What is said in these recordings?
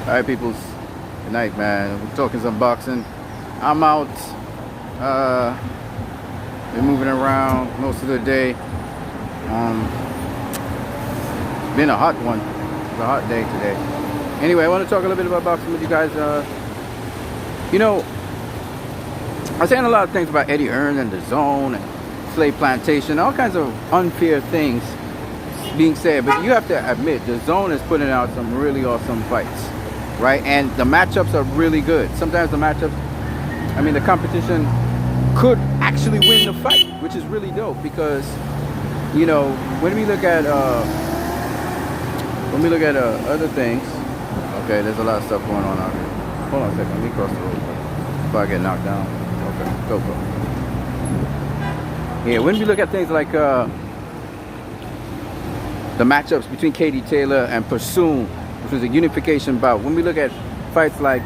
Alright, peoples. Good night, man. We're talking some boxing. I'm out. Been moving around most of the day. Been a hot one. It's a hot day today. Anyway, I want to talk a little bit about boxing with you guys. You know, I'm saying a lot of things about Eddie Hearn and the DAZN and slave plantation, all kinds of unfair things being said, but you have to admit the DAZN is putting out some really awesome fights, right? And the matchups are really good. Sometimes the matchups, I mean, the competition could actually win the fight, which is really dope because, you know, when we look at other things, okay, there's a lot of stuff going on out here. Hold on a second, let me cross the road before I get knocked down. Okay, go. Yeah, when we look at things like the matchups between Katie Taylor and Pursoon, which was a unification bout. When we look at fights like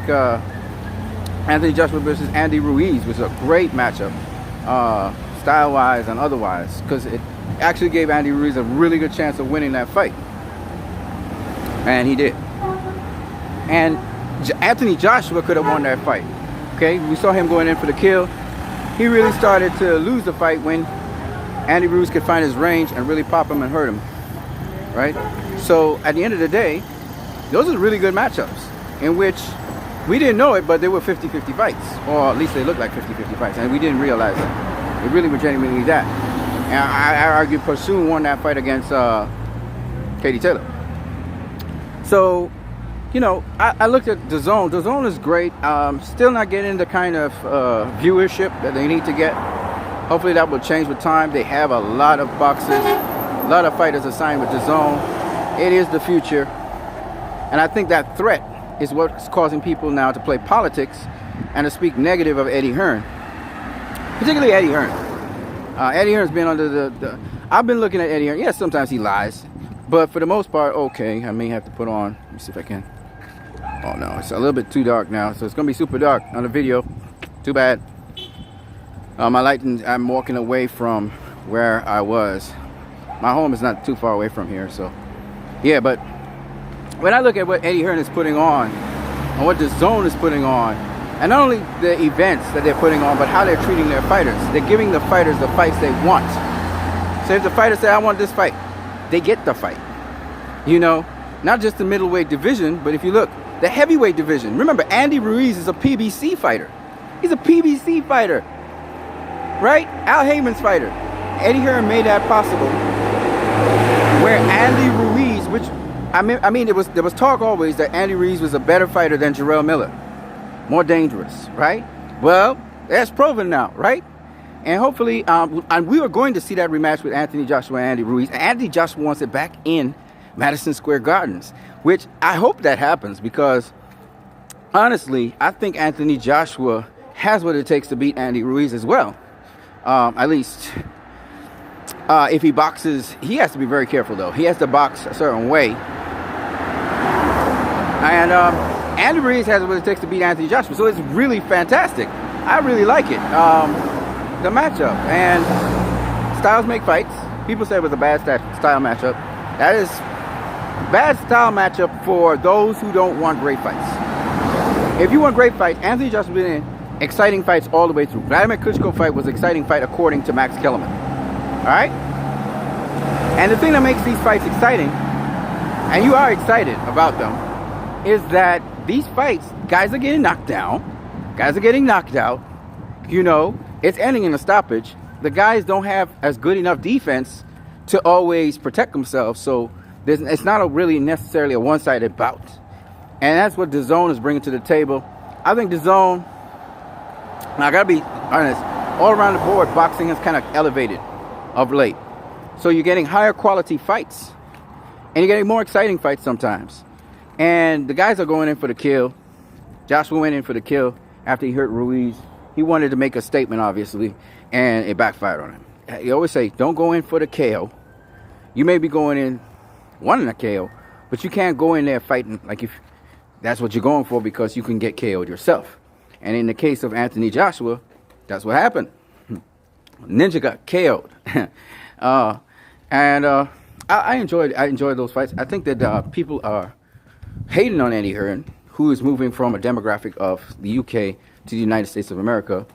Anthony Joshua versus Andy Ruiz, which was a great matchup, style-wise and otherwise, because it actually gave Andy Ruiz a really good chance of winning that fight. And he did. And Anthony Joshua could have won that fight. Okay, we saw him going in for the kill. He really started to lose the fight when Andy Ruiz could find his range and really pop him and hurt him. Right? So at the end of the day, those are really good matchups in which we didn't know it, but they were 50-50 fights, or at least they looked like 50-50 fights, and we didn't realize it. They really were genuinely that. And I argue Pursoon won that fight against Katie Taylor. So, you know, I looked at DAZN. DAZN is great. Still not getting the kind of viewership that they need to get. Hopefully that will change with time. They have a lot of boxers, a lot of fighters assigned with DAZN. It is the future. And I think that threat is what's causing people now to play politics and to speak negative of Eddie Hearn. Particularly Eddie Hearn. Eddie Hearn's been under the I've been looking at Eddie Hearn. Yes, sometimes he lies. But for the most part, okay. I may have to put on, let me see if I can. Oh no, it's a little bit too dark now. So it's going to be super dark on the video. Too bad. My lighting, I'm walking away from where I was. My home is not too far away from here. So yeah, but when I look at what Eddie Hearn is putting on and what the DAZN is putting on, and not only the events that they're putting on, but how they're treating their fighters. They're giving the fighters the fights they want. So if the fighter say, I want this fight, they get the fight. You know, not just the middleweight division, but if you look, the heavyweight division. Remember, Andy Ruiz is a PBC fighter. He's a PBC fighter, right? Al Heyman's fighter. Eddie Hearn made that possible. Where Andy Ruiz, which I mean, there was talk always that Andy Ruiz was a better fighter than Jarrell Miller, more dangerous, right? Well, that's proven now, right? And hopefully, and we are going to see that rematch with Anthony Joshua and Andy Ruiz. Anthony Joshua wants it back in Madison Square Gardens, which I hope that happens because, honestly, I think Anthony Joshua has what it takes to beat Andy Ruiz as well. At least, if he boxes, he has to be very careful, though. He has to box a certain way. And Andy Ruiz has what it takes to beat Anthony Joshua, so it's really fantastic. I really like it. The matchup, and styles make fights. People say it was a bad style matchup. That is bad style matchup for those who don't want great fights. If you want great fights, Anthony Joshua been in exciting fights all the way through. Vladimir Klitschko fight was an exciting fight according to Max Kellerman. All right? And the thing that makes these fights exciting, and you are excited about them, is that these fights, guys are getting knocked down, guys are getting knocked out, you know, it's ending in a stoppage. The guys don't have as good enough defense to always protect themselves, so it's not really necessarily a one-sided bout. And that's what DAZN is bringing to the table. I think DAZN, I gotta be honest, all around the board, boxing has kind of elevated of late. So you're getting higher quality fights, and you're getting more exciting fights sometimes. And the guys are going in for the kill. Joshua went in for the kill after he hurt Ruiz. He wanted to make a statement, obviously, and it backfired on him. He always say, don't go in for the KO. You may be going in wanting a KO, but you can't go in there fighting like if that's what you're going for because you can get KO'd yourself. And in the case of Anthony Joshua, that's what happened. Ninja got KO'd. I enjoyed those fights. I think that people are hating on Eddie Hearn, who is moving from a demographic of the UK to the United States of America.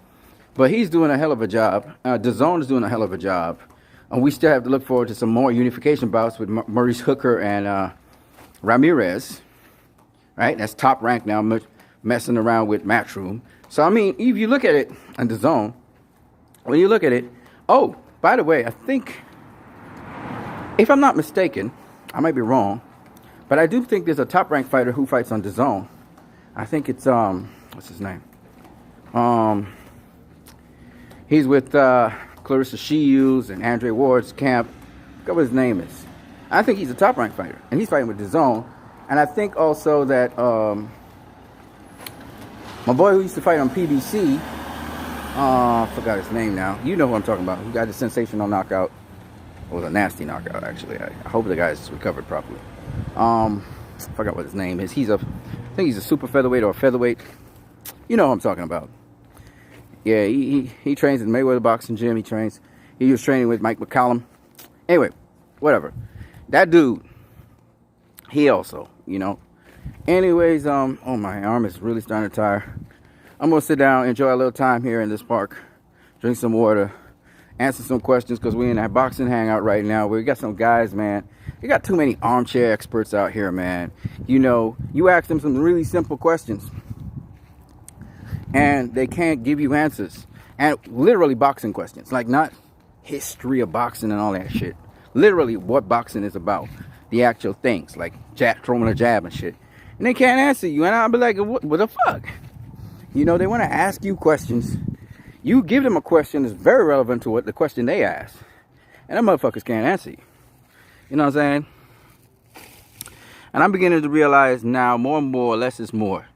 But he's doing a hell of a job. DAZN is doing a hell of a job. And we still have to look forward to some more unification bouts with Maurice Hooker and Ramirez. Right? That's top rank now, messing around with Matchroom. So, I mean, if you look at it on DAZN, when you look at it, oh, by the way, I think, if I'm not mistaken, I might be wrong, but I do think there's a top ranked fighter who fights on DAZN. I think it's, what's his name? He's with Clarissa Shields and Andre Ward's camp. I forgot what his name is. I think he's a top ranked fighter, and he's fighting with DAZN. And I think also that my boy who used to fight on PBC, I forgot his name now. You know who I'm talking about. Who got the sensational knockout. It was a nasty knockout, actually. I hope the guy's recovered properly. I forgot what his name is. I think he's a super featherweight or a featherweight. You know who I'm talking about. Yeah, he trains in Mayweather Boxing Gym. He was training with Mike McCallum. Anyway, whatever. That dude, he also, you know. Anyways, oh, my arm is really starting to tire. I'm going to sit down, enjoy a little time here in this park, drink some water, answer some questions, because we're in that boxing hangout right now. We got some guys, man. You got too many armchair experts out here, man. You know, you ask them some really simple questions, and they can't give you answers. And literally boxing questions, like not history of boxing and all that shit. Literally what boxing is about. The actual things, like throwing a jab and shit. And they can't answer you. And I'll be like, what the fuck? You know, they want to ask you questions. You give them a question that's very relevant to what the question they ask. And them motherfuckers can't answer you. You know what I'm saying? And I'm beginning to realize now more and more, less is more.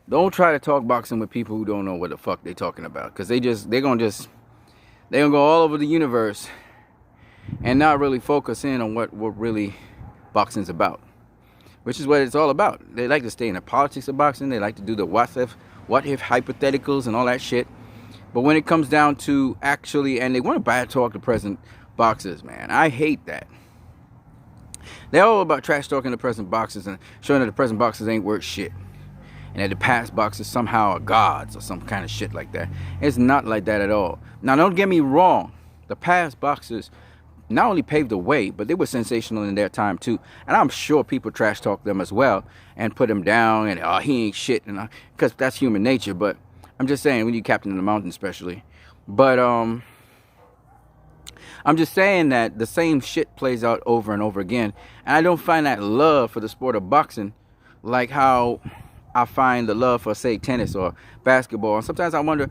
Don't try to talk boxing with people who don't know what the fuck they talking about. Because they're gonna go all over the universe and not really focus in on what really boxing's about. Which is what it's all about. They like to stay in the politics of boxing. They like to do the what if hypotheticals and all that shit. But when it comes down to actually, and they want to bad talk the present boxers, man. I hate that. They're all about trash talking the present boxers and showing that the present boxers ain't worth shit. And that the past boxers somehow are gods or some kind of shit like that. It's not like that at all. Now, don't get me wrong. The past boxers not only paved the way, but they were sensational in their time too. And I'm sure people trash talk them as well and put them down and, oh, he ain't shit. And because that's human nature. But I'm just saying, when you Captain of the Mountain especially. But I'm just saying that the same shit plays out over and over again. And I don't find that love for the sport of boxing like how I find the love for, say, tennis or basketball. And sometimes I wonder,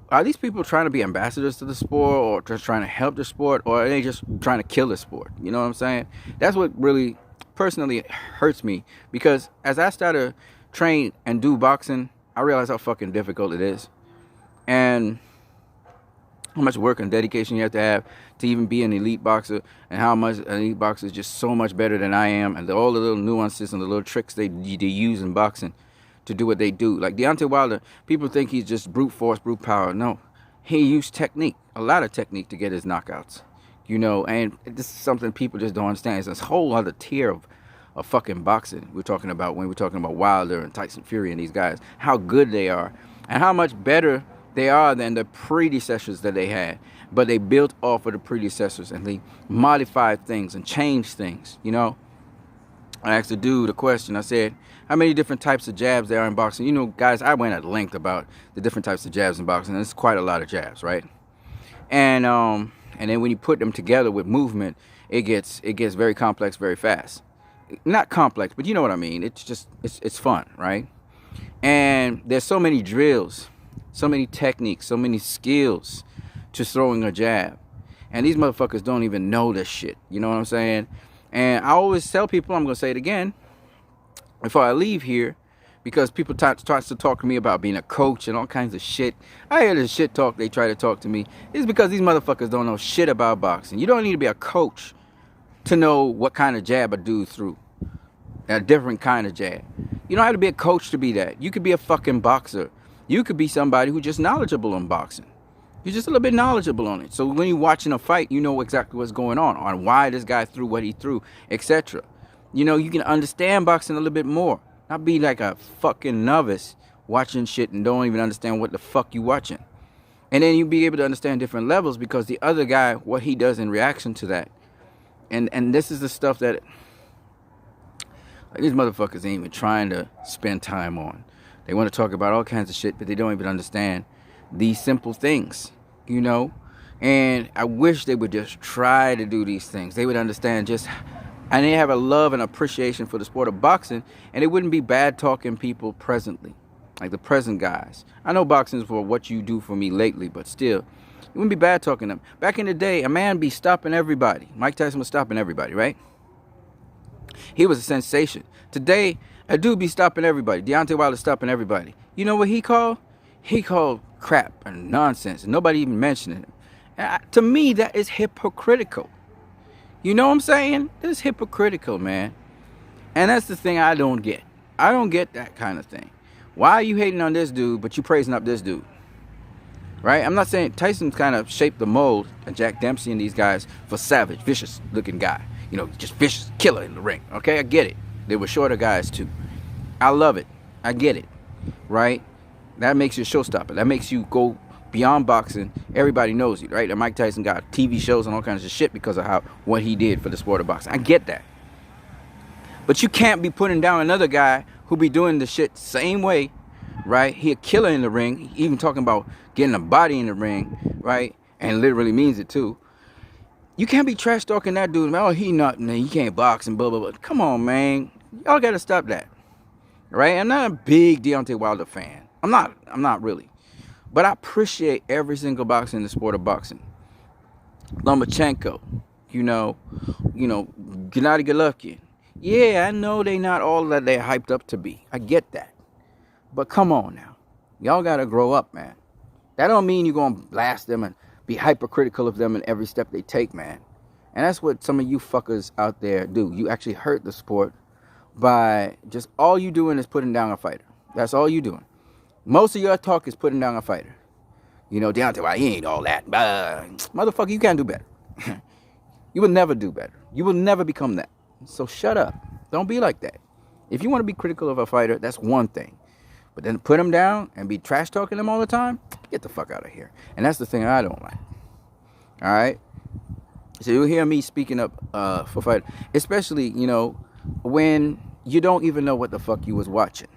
are these people trying to be ambassadors to the sport or just trying to help the sport, or are they just trying to kill the sport? You know what I'm saying? That's what really personally hurts me, because as I started to train and do boxing, I realized how fucking difficult it is and how much work and dedication you have to even be an elite boxer, and how much an elite boxer is just so much better than I am, and all the little nuances and the little tricks they use in boxing to do what they do. Like Deontay Wilder, people think he's just brute force, brute power. No, he used technique, a lot of technique to get his knockouts. You know, and this is something people just don't understand. It's this whole other tier of fucking boxing we're talking about when we're talking about Wilder and Tyson Fury and these guys. How good they are and how much better they are than the predecessors that they had. But they built off of the predecessors and they modified things and changed things, you know. I asked the dude a question. I said, how many different types of jabs there are in boxing? You know, guys, I went at length about the different types of jabs in boxing. And it's quite a lot of jabs, right? And then when you put them together with movement, it gets very complex very fast. Not complex, but you know what I mean. It's fun, right? And there's so many drills, so many techniques, so many skills to throwing a jab. And these motherfuckers don't even know this shit. You know what I'm saying? And I always tell people, I'm going to say it again before I leave here, because people starts to talk to me about being a coach and all kinds of shit. I hear the shit talk they try to talk to me. It's because these motherfuckers don't know shit about boxing. You don't need to be a coach to know what kind of jab a dude threw. A different kind of jab. You don't have to be a coach to be that. You could be a fucking boxer. You could be somebody who's just knowledgeable on boxing. You're just a little bit knowledgeable on it. So when you're watching a fight, you know exactly what's going on why this guy threw what he threw, etc. You know, you can understand boxing a little bit more. Not be like a fucking novice watching shit and don't even understand what the fuck you watching. And then you be able to understand different levels because the other guy, what he does in reaction to that. And this is the stuff that these motherfuckers ain't even trying to spend time on. They want to talk about all kinds of shit, but they don't even understand these simple things, you know? And I wish they would just try to do these things. They would understand and they have a love and appreciation for the sport of boxing, and they wouldn't be bad talking people presently, like the present guys. I know boxing is for what you do for me lately, but still, you wouldn't be bad talking them. Back in the day, a man be stopping everybody. Mike Tyson was stopping everybody, right? He was a sensation. Today, a dude be stopping everybody. Deontay Wilder stopping everybody. You know what he called? He called crap and nonsense, and nobody even mentioning it. To me, that is hypocritical. You know what I'm saying? It's hypocritical, man. And that's the thing I don't get. I don't get that kind of thing. Why are you hating on this dude, but you praising up this dude? Right? I'm not saying Tyson's kind of shaped the mold, and Jack Dempsey and these guys, for savage, vicious looking guy. You know, just vicious killer in the ring. Okay, I get it. They were shorter guys too. I love it. I get it. Right? That makes you a showstopper. That makes you go beyond boxing. Everybody knows you, right? And Mike Tyson got TV shows and all kinds of shit because of what he did for the sport of boxing. I get that. But you can't be putting down another guy who be doing the shit same way, right? He a killer in the ring. Even talking about getting a body in the ring, right? And literally means it too. You can't be trash talking that dude. Oh, he nothing. He can't box and blah, blah, blah. Come on, man. Y'all got to stop that. Right? I'm not a big Deontay Wilder fan. I'm not really. But I appreciate every single boxer in the sport of boxing. Lomachenko, you know, Gennady Golovkin. Yeah, I know they not all that they're hyped up to be. I get that. But come on now. Y'all got to grow up, man. That don't mean you're going to blast them and be hypercritical of them in every step they take, man. And that's what some of you fuckers out there do. You actually hurt the sport by just all you doing is putting down a fighter. That's all you doing. Most of your talk is putting down a fighter. You know, Deontay Wilder, he ain't all that. Motherfucker, you can't do better. You will never do better. You will never become that. So shut up. Don't be like that. If you want to be critical of a fighter, that's one thing. But then put him down and be trash talking him all the time, get the fuck out of here. And that's the thing I don't like. All right? So you'll hear me speaking up for fight, especially, you know, when you don't even know what the fuck you was watching.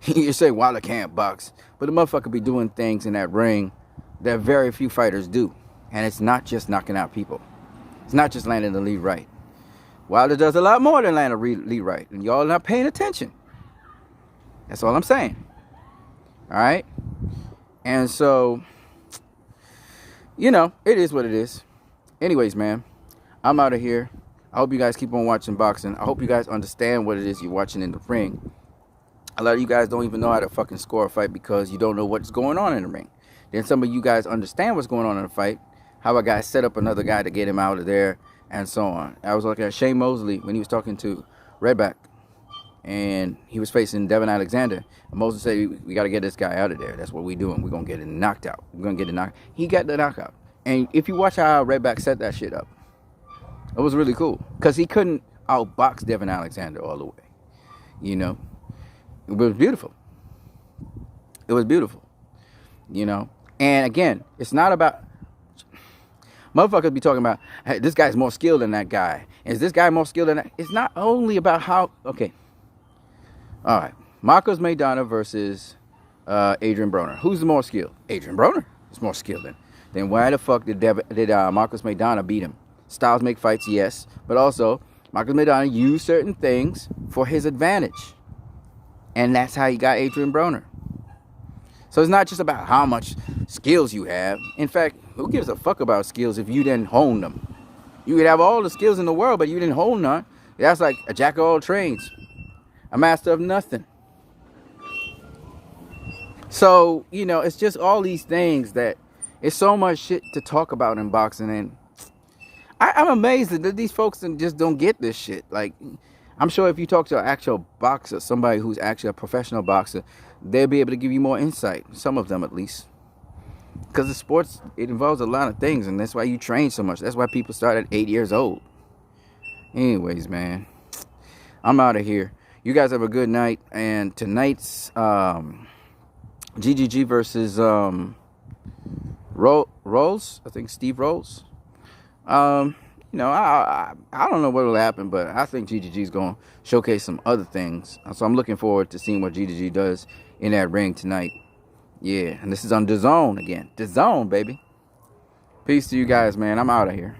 You say Wilder can't box, but the motherfucker be doing things in that ring that very few fighters do. And it's not just knocking out people. It's not just landing the lead right. Wilder does a lot more than land a lead right. And y'all not paying attention. That's all I'm saying. All right? And so, you know, it is what it is. Anyways, man, I'm out of here. I hope you guys keep on watching boxing. I hope you guys understand what it is you're watching in the ring. A lot of you guys don't even know how to fucking score a fight because you don't know what's going on in the ring. Then some of you guys understand what's going on in the fight, how a guy set up another guy to get him out of there, and so on. I was looking at Shane Mosley when he was talking to Redback, and he was facing Devin Alexander. And Mosley said, we got to get this guy out of there. That's what we're doing. We're going to get him knocked out. We're going to get him knocked out. He got the knockout. And if you watch how Redback set that shit up, it was really cool. Because he couldn't outbox Devin Alexander all the way. You know? It was beautiful. It was beautiful. You know? And again, it's not about... Motherfuckers be talking about, hey, this guy's more skilled than that guy. Is this guy more skilled than that? It's not only about how... Okay. All right. Marcos Maidana versus Adrien Broner. Who's the more skilled? Adrien Broner is more skilled than. Then why the fuck did Marcos Maidana beat him? Styles make fights, yes. But also, Marcos Maidana used certain things for his advantage. And that's how he got Adrien Broner. So it's not just about how much skills you have. In fact, who gives a fuck about skills if you didn't hone them? You could have all the skills in the world, but you didn't hone none. That's like a jack of all trades. A master of nothing. So, you know, it's just all these things that it's so much shit to talk about in boxing. And I'm amazed that these folks just don't get this shit. Like, I'm sure if you talk to an actual boxer, somebody who's actually a professional boxer, they'll be able to give you more insight. Some of them, at least. Because the sports, it involves a lot of things. And that's why you train so much. That's why people start at 8 years old. Anyways, man. I'm out of here. You guys have a good night. And tonight's GGG versus Rolls. I think Steve Rolls. You know, I don't know what will happen, but I think GGG is going to showcase some other things. So I'm looking forward to seeing what GGG does in that ring tonight. Yeah, and this is on DAZN again. DAZN, baby. Peace to you guys, man. I'm out of here.